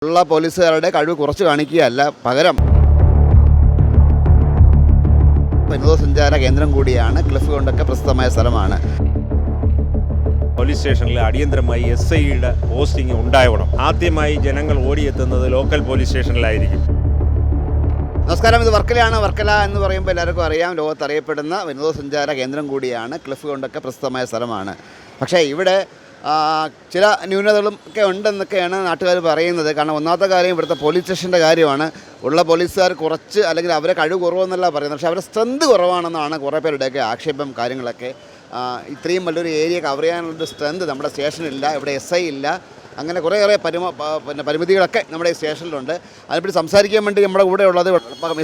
ഉള്ള പോലീസുകാരുടെ കഴിവ് കുറച്ച് കാണിക്കുകയല്ല, പകരം വിനോദസഞ്ചാര കേന്ദ്രം കൂടിയാണ്. ക്ലിഫ് കൊണ്ടൊക്കെ പ്രസിദ്ധമായ സ്ഥലമാണ്. പോലീസ് സ്റ്റേഷനിൽ അടിയന്തരമായി SIയുടെ പോസ്റ്റിംഗ് ഉണ്ടാവണം. ആദ്യമായി ജനങ്ങൾ ഓടിയെത്തുന്നത് ലോക്കൽ പോലീസ് സ്റ്റേഷനിലായിരിക്കും. നമസ്കാരം, ഇത് വർക്കലയാണ്. വർക്കല എന്ന് പറയുമ്പോൾ എല്ലാവർക്കും അറിയാം, ലോകത്തറിയപ്പെടുന്ന വിനോദസഞ്ചാര കേന്ദ്രം കൂടിയാണ്. ക്ലിഫ് കൊണ്ടൊക്കെ പ്രസിദ്ധമായ സ്ഥലമാണ്. പക്ഷേ ഇവിടെ ചില ന്യൂനതകളും ഒക്കെ ഉണ്ടെന്നൊക്കെയാണ് നാട്ടുകാർ പറയുന്നത്. കാരണം ഒന്നാമത്തെ കാര്യം ഇവിടുത്തെ പോലീസ് സ്റ്റേഷൻ്റെ കാര്യമാണ്. ഉള്ള പോലീസുകാർ കുറച്ച്, അല്ലെങ്കിൽ അവരെ കഴിവ് കുറവെന്നല്ല പറയുന്നത്, പക്ഷേ അവരുടെ സ്ട്രെങ്ത് കുറവാണെന്നാണ് കുറേ പേരുടെയൊക്കെ ആക്ഷേപം. കാര്യങ്ങളൊക്കെ ഇത്രയും വലിയൊരു ഏരിയ കവർ ചെയ്യാനുള്ള സ്ട്രെങ്ത് നമ്മുടെ സ്റ്റേഷനില്ല. ഇവിടെ SI ഇല്ല. അങ്ങനെ കുറേയേറെ പരിമിതികളൊക്കെ നമ്മുടെ ഈ സ്റ്റേഷനിലുണ്ട്. അതിനെപ്പറ്റി സംസാരിക്കാൻ വേണ്ടി നമ്മുടെ കൂടെ ഉള്ളത്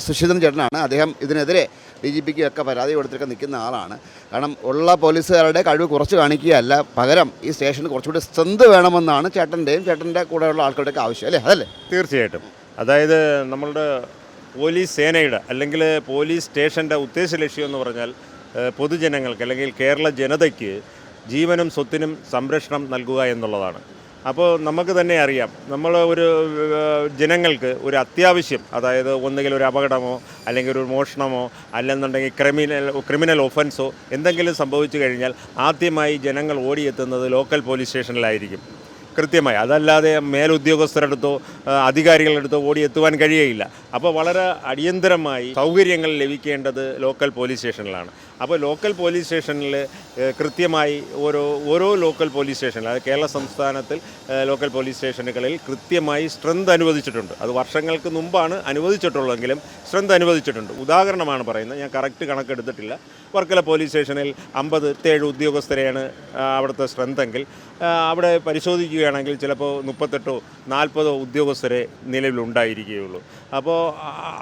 സുശീതൻ ചേട്ടനാണ്. അദ്ദേഹം ഇതിനെതിരെ DGPക്ക് ഒക്കെ പരാതി കൊടുത്തിട്ടൊക്കെ നിൽക്കുന്ന ആളാണ്. കാരണം ഉള്ള പോലീസുകാരുടെ കഴിവ് കുറച്ച് കാണിക്കുകയല്ല, പകരം ഈ സ്റ്റേഷന് കുറച്ചുകൂടി സ്ട്രെങ്ത് വേണമെന്നാണ് ചേട്ടൻ്റെ കൂടെയുള്ള ആൾക്കാരുടെയൊക്കെ ആവശ്യം, അല്ലേ? അതല്ലേ? തീർച്ചയായിട്ടും. അതായത് നമ്മളുടെ പോലീസ് സേനയുടെ അല്ലെങ്കിൽ പോലീസ് സ്റ്റേഷൻ്റെ ഉദ്ദേശ ലക്ഷ്യം എന്ന് പറഞ്ഞാൽ പൊതുജനങ്ങൾക്ക് അല്ലെങ്കിൽ കേരള ജനതയ്ക്ക് ജീവനും സ്വത്തിനും സംരക്ഷണം നൽകുക എന്നുള്ളതാണ്. അപ്പോൾ നമുക്ക് തന്നെ അറിയാം, നമ്മൾ ഒരു ജനങ്ങൾക്ക് ഒരു അത്യാവശ്യം, അതായത് ഒന്നുകിൽ ഒരു അപകടമോ അല്ലെങ്കിൽ ഒരു മോഷണമോ അല്ലെന്നുണ്ടെങ്കിൽ ക്രിമിനൽ ഒഫൻസോ എന്തെങ്കിലും സംഭവിച്ചു കഴിഞ്ഞാൽ ആദ്യമായി ജനങ്ങൾ ഓടിയെത്തുന്നത് ലോക്കൽ പോലീസ് സ്റ്റേഷനിലായിരിക്കും. കൃത്യമായി, അതല്ലാതെ മേലുദ്യോഗസ്ഥരെടുത്തോ അധികാരികളെടുത്തോ ഓടിയെത്തുവാൻ കഴിയുകയില്ല. അപ്പോൾ വളരെ അടിയന്തരമായി സൗകര്യങ്ങൾ ലഭിക്കേണ്ടത് ലോക്കൽ പോലീസ് സ്റ്റേഷനിലാണ്. അപ്പോൾ ലോക്കൽ പോലീസ് സ്റ്റേഷനിൽ കൃത്യമായി ഓരോ ലോക്കൽ പോലീസ് സ്റ്റേഷനിൽ, അതായത് കേരള സംസ്ഥാനത്തിൽ ലോക്കൽ പോലീസ് സ്റ്റേഷനുകളിൽ കൃത്യമായി സ്ട്രെങ്ത് അനുവദിച്ചിട്ടുണ്ട്. അത് വർഷങ്ങൾക്ക് മുമ്പാണ് അനുവദിച്ചിട്ടുള്ളതെങ്കിലും സ്ട്രെങ്ത് അനുവദിച്ചിട്ടുണ്ട്. ഉദാഹരണമാണ് പറയുന്നത്, ഞാൻ കറക്റ്റ് കണക്കെടുത്തിട്ടില്ല. വർക്കല പോലീസ് സ്റ്റേഷനിൽ 57 ഉദ്യോഗസ്ഥരെയാണ് അവിടുത്തെ സ്ട്രെങ്തെങ്കിൽ, അവിടെ പരിശോധിക്കുകയാണെങ്കിൽ ചിലപ്പോൾ 38-40 ഉദ്യോഗസ്ഥരെ നിലവിലുണ്ടായിരിക്കുകയുള്ളൂ.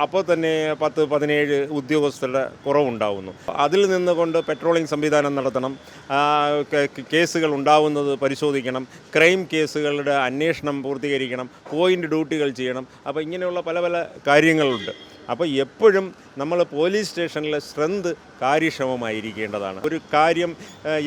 അപ്പോൾ തന്നെ 10-17 ഉദ്യോഗസ്ഥരുടെ കുറവുണ്ടാവുന്നു. അതിൽ നിന്നുകൊണ്ട് പെട്രോളിംഗ് സംവിധാനം നടത്തണം, കേസുകൾ ഉണ്ടാവുന്നത് പരിശോധിക്കണം, ക്രൈം കേസുകളുടെ അന്വേഷണം പൂർത്തീകരിക്കണം, പോയിൻ്റ് ഡ്യൂട്ടികൾ ചെയ്യണം. അപ്പോൾ ഇങ്ങനെയുള്ള പല പല കാര്യങ്ങളുണ്ട്. അപ്പോൾ എപ്പോഴും നമ്മൾ പോലീസ് സ്റ്റേഷനിലെ സ്ട്രെങ്ത് കാര്യക്ഷമമായിരിക്കേണ്ടതാണ്. ഒരു കാര്യം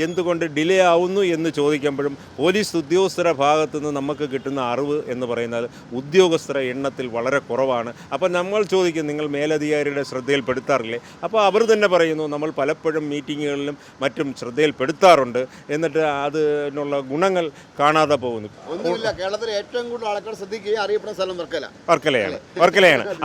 എന്തുകൊണ്ട് ഡിലേ ആവുന്നു എന്ന് ചോദിക്കുമ്പോഴും പോലീസ് ഉദ്യോഗസ്ഥരുടെ ഭാഗത്തു നിന്ന് നമുക്ക് കിട്ടുന്ന അറിവ് എന്ന് പറയുന്നത് ഉദ്യോഗസ്ഥരുടെ എണ്ണത്തിൽ വളരെ കുറവാണ്. അപ്പോൾ നമ്മൾ ചോദിക്കും, നിങ്ങൾ മേലധികാരിയുടെ ശ്രദ്ധയിൽപ്പെടുത്താറില്ലേ? അപ്പോൾ അവർ തന്നെ പറയുന്നു, നമ്മൾ പലപ്പോഴും മീറ്റിങ്ങുകളിലും മറ്റും ശ്രദ്ധയിൽപ്പെടുത്താറുണ്ട്, എന്നിട്ട് അതിനുള്ള ഗുണങ്ങൾ കാണാതെ പോകുന്നു. ഒന്നുമില്ല, കേരളത്തിൽ ഏറ്റവും കൂടുതൽ ആൾക്കാർ ശ്രദ്ധിക്കുകയും അറിയപ്പെടുന്ന സ്ഥലം വർക്കലയാണ്.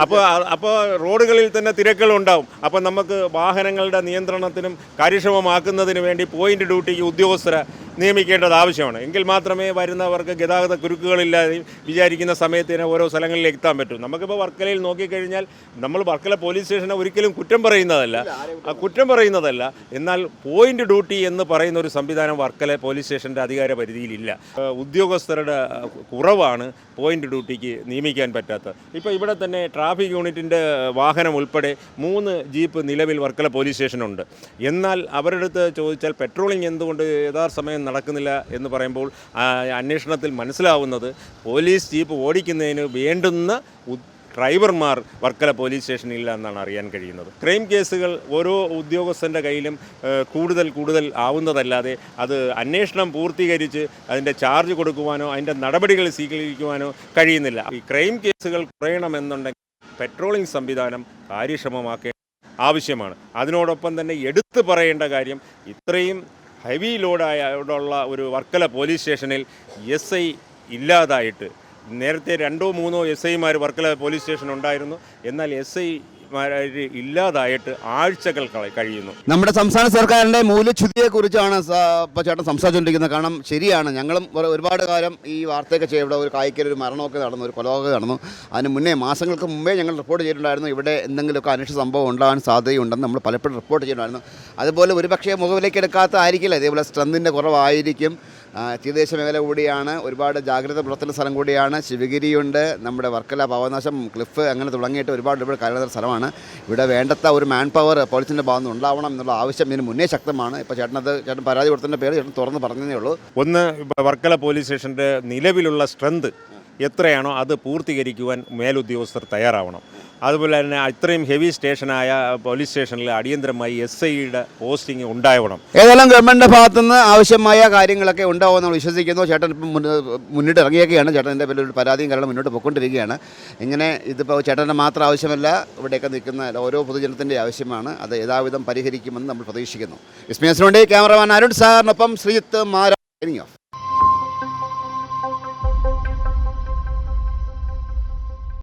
അപ്പോൾ റോഡുകളിൽ തന്നെ തിരക്കുകളുണ്ടാവും. അപ്പം നമുക്ക് വാഹനങ്ങളുടെ നിയന്ത്രണത്തിനും കാര്യക്ഷമമാക്കുന്നതിന് വേണ്ടി പോയിൻ്റ് ഡ്യൂട്ടിക്ക് ഉദ്യോഗസ്ഥരെ നിയമിക്കേണ്ടത് ആവശ്യമാണ്. എങ്കിൽ മാത്രമേ വരുന്നവർക്ക് ഗതാഗത കുരുക്കുകളില്ലാതെ വിചാരിക്കുന്ന സമയത്തിന് ഓരോ സ്ഥലങ്ങളിലേക്ക് എത്താൻ പറ്റൂ. നമുക്കിപ്പോൾ വർക്കലയിൽ നോക്കിക്കഴിഞ്ഞാൽ, നമ്മൾ വർക്കല പോലീസ് സ്റ്റേഷനെ ഒരിക്കലും കുറ്റം പറയുന്നതല്ല, എന്നാൽ പോയിൻ്റ് ഡ്യൂട്ടി എന്ന് പറയുന്ന ഒരു സംവിധാനം വർക്കല പോലീസ് സ്റ്റേഷൻ്റെ അധികാര പരിധിയിലില്ല. ഉദ്യോഗസ്ഥരുടെ കുറവാണ് പോയിൻ്റ് ഡ്യൂട്ടിക്ക് നിയമിക്കാൻ പറ്റാത്തത്. ഇപ്പോൾ ഇവിടെ തന്നെ ട്രാഫിക് യൂണിറ്റിൻ്റെ വാഹനം ഉൾപ്പെടെ 3 ജീപ്പ് നിലവിൽ വർക്കല പോലീസ് സ്റ്റേഷനുണ്ട്. എന്നാൽ അവരുടെ അടുത്ത് ചോദിച്ചാൽ പെട്രോളിംഗ് എന്തുകൊണ്ട് യഥാസമയം നടക്കുന്നില്ല എന്ന് പറയുമ്പോൾ അന്വേഷണത്തിൽ മനസ്സിലാവുന്നത് പോലീസ് ജീപ്പ് ഓടിക്കുന്നതിന് വേണ്ടുന്ന ഡ്രൈവർമാർ വർക്കല പോലീസ് സ്റ്റേഷനില്ല എന്നാണ് അറിയാൻ കഴിയുന്നത്. ക്രൈം കേസുകൾ ഓരോ ഉദ്യോഗസ്ഥൻ്റെ കയ്യിലും കൂടുതൽ ആവുന്നതല്ലാതെ അത് അന്വേഷണം പൂർത്തീകരിച്ച് അതിൻ്റെ ചാർജ് കൊടുക്കുവാനോ അതിൻ്റെ നടപടികൾ സ്വീകരിക്കുവാനോ കഴിയുന്നില്ല. ഈ ക്രൈം കേസുകൾ കുറയണമെന്നുണ്ടെങ്കിൽ പെട്രോളിംഗ് സംവിധാനം കാര്യക്ഷമമാക്കേണ്ട ആവശ്യമാണ്. അതിനോടൊപ്പം തന്നെ എടുത്തു പറയേണ്ട കാര്യം, ഇത്രയും ഹെവി ലോഡായുള്ള ഒരു വർക്കല പോലീസ് സ്റ്റേഷനിൽ SI ഇല്ലാതായിട്ട്, നേരത്തെ 2-3 SIമാർ വർക്കല പോലീസ് സ്റ്റേഷൻ ഉണ്ടായിരുന്നു, എന്നാൽ SI ഇല്ലാതായിട്ട് ആഴ്ചകൾ കഴിയുന്നു. നമ്മുടെ സംസ്ഥാന സർക്കാരിൻ്റെ മൂല്യച്യുതിയെക്കുറിച്ചാണ് ഇപ്പോൾ ചേട്ടൻ സംസാരിച്ചുകൊണ്ടിരിക്കുന്നത്. കാരണം ശരിയാണ്, ഞങ്ങളും ഒരുപാട് കാലം ഈ വാർത്തയൊക്കെ ചെയ്യും. ഇവിടെ ഒരു കായ്ക്കൊരു മരണമൊക്കെ നടന്നു, ഒരു കൊലമൊക്കെ നടന്നു. അതിന് മുന്നേ, മാസങ്ങൾക്ക് മുമ്പേ ഞങ്ങൾ റിപ്പോർട്ട് ചെയ്തിട്ടുണ്ടായിരുന്നു, ഇവിടെ എന്തെങ്കിലുമൊക്കെ അന്വേഷണ സംഭവം ഉണ്ടാകാൻ സാധ്യതയുണ്ടെന്ന് നമ്മൾ പലപ്പോഴും റിപ്പോർട്ട് ചെയ്തിട്ടുണ്ടായിരുന്നു. അതുപോലെ ഒരുപക്ഷേ മുഖവിലേക്ക് എടുക്കാത്ത ആയിരിക്കില്ല, ഇതേപോലെ സ്ട്രെങ്തിൻ്റെ കുറവായിരിക്കും. തീരദേശ മേഖല കൂടിയാണ്, ഒരുപാട് ജാഗ്രത പുലർത്തുന്ന സ്ഥലം കൂടിയാണ്. ശിവഗിരിയുണ്ട്, നമ്മുടെ വർക്കല, പാവനാശം, ക്ലിഫ്, അങ്ങനെ തുടങ്ങിയിട്ട് ഒരുപാട് കാര്യമുള്ള സ്ഥലമാണ്. ഇവിടെ വേണ്ടത്ത ഒരു മാൻ പവർ പോലീസിൻ്റെ ഭാഗത്ത് നിന്ന് ഉണ്ടാവണം എന്നുള്ള ആവശ്യം ഇതിന് മുന്നേ ശക്തമാണ്. ഇപ്പോൾ ചേട്ടൻ പരാതി കൊടുത്തതിൻ്റെ പേര് ചേട്ടൻ തുറന്ന് പറഞ്ഞതേ ഉള്ളൂ. ഒന്ന്, വർക്കല പോലീസ് സ്റ്റേഷൻ്റെ നിലവിലുള്ള സ്ട്രെങ്ത് എത്രയാണോ അത് പൂർത്തീകരിക്കുവാൻ മേലുദ്യോഗസ്ഥർ തയ്യാറാവണം. അതുപോലെ തന്നെ ഇത്രയും ഹെവി സ്റ്റേഷനായ പോലീസ് സ്റ്റേഷനിൽ അടിയന്തരമായി SIയുടെ പോസ്റ്റിംഗ് ഉണ്ടാവണം. ഏതായാലും ഗവൺമെൻറ്റിൻ്റെ ഭാഗത്തുനിന്ന് ആവശ്യമായ കാര്യങ്ങളൊക്കെ ഉണ്ടാവുമെന്ന് നമ്മൾ വിശ്വസിക്കുന്നു. ചേട്ടൻ ഇപ്പം മുന്നിട്ട് ഇറങ്ങിയൊക്കെയാണ്. ചേട്ടൻ്റെ പേരിൽ ഒരു പരാതിയും കാരണം മുന്നോട്ട് പോയിക്കൊണ്ടിരിക്കുകയാണ്. ഇങ്ങനെ ഇതിപ്പോൾ ചേട്ടൻ്റെ മാത്രം ആവശ്യമല്ല, ഇവിടെയൊക്കെ നിൽക്കുന്ന ഓരോ പൊതുജനത്തിൻ്റെ ആവശ്യമാണ്. അത് യഥാവിധം പരിഹരിക്കുമെന്ന് നമ്മൾ പ്രതീക്ഷിക്കുന്നു. ഇസ്മിയസിനുവേണ്ടി ക്യാമറമാൻ അരുൺ സാറിനൊപ്പം ശ്രീജിത്ത് മാരാ.